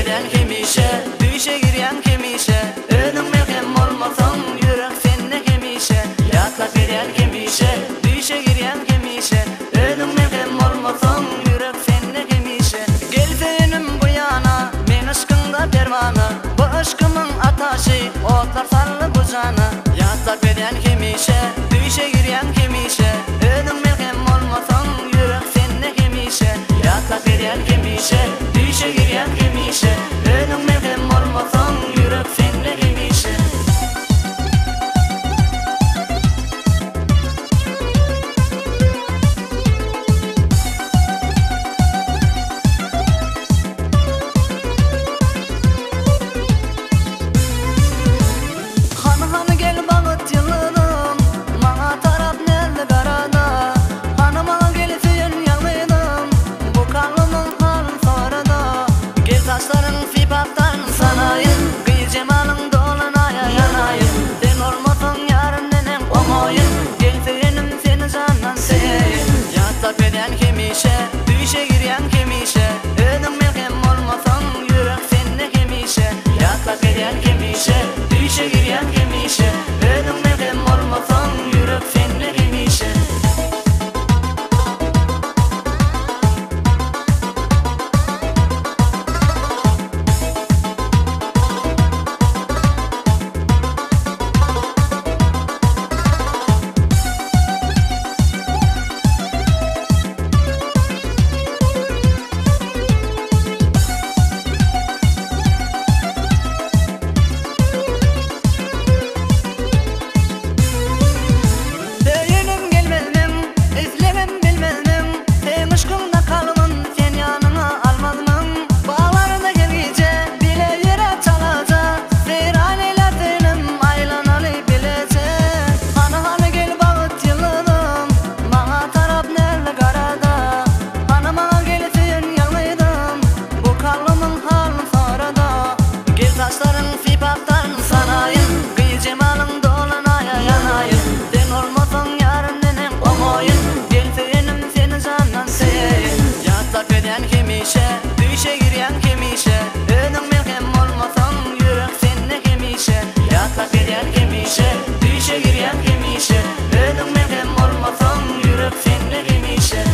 eden kemişe, düşe giryan kemişe, önüm melhem olmasın, yürek senne kemişe. Yatlak eden kemişe, düşe giryan kemişe, önüm melhem olmasın, yürek senne kemişe. Gelse önüm bu yana, men aşkında dermana, bu aşkımın ataşı, otlar sarılı bu cana. Yatlak eden kemişe, düşe giryan kemişe, önüm melhem olmasın, yürek senne kemişe. Yatlak eden kemişe, düşe giryan kemişe, önüm melhem olmasın, yürek senne kemişe. Saçların sipattan sanayın, kıyı cemalın dolanaya yanayın. Sen olmasın yarın nenem omayın, gel sevenim seni candan seveyim. Yatlak eden kemişe, düşe giryan kemişe, önüm melhem olmasın, yürek senne kemişe. Yatlak eden kemişe, düşe giryan kemişe, önüm melhem olmasın, yürek senne kemişe. Saçların sipattan sanayın, kıyı cemalın dolanaya yanayın. Sen olmasın yarın nenem omayın, gel sevenim seni candan seveyim. Yatlak eden kemişe, düşe giryan kemişe, önüm melhem olmasın, yürek senne kemişe. Yatlak eden kemişe, düşe giryan kemişe, önüm melhem olmasın, yürek senne kemişe.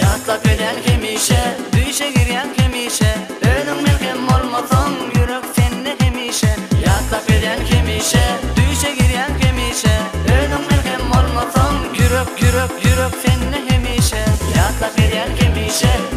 Yatlak eden kemişe, düşe giryan kemişe, önüm melhem olmasın, yürek senne kemişe. Yatlak eden kemişe, düşe giryan kemişe, önüm melhem olmasın, yürek senne kemişe. Yatlak eden kemişe.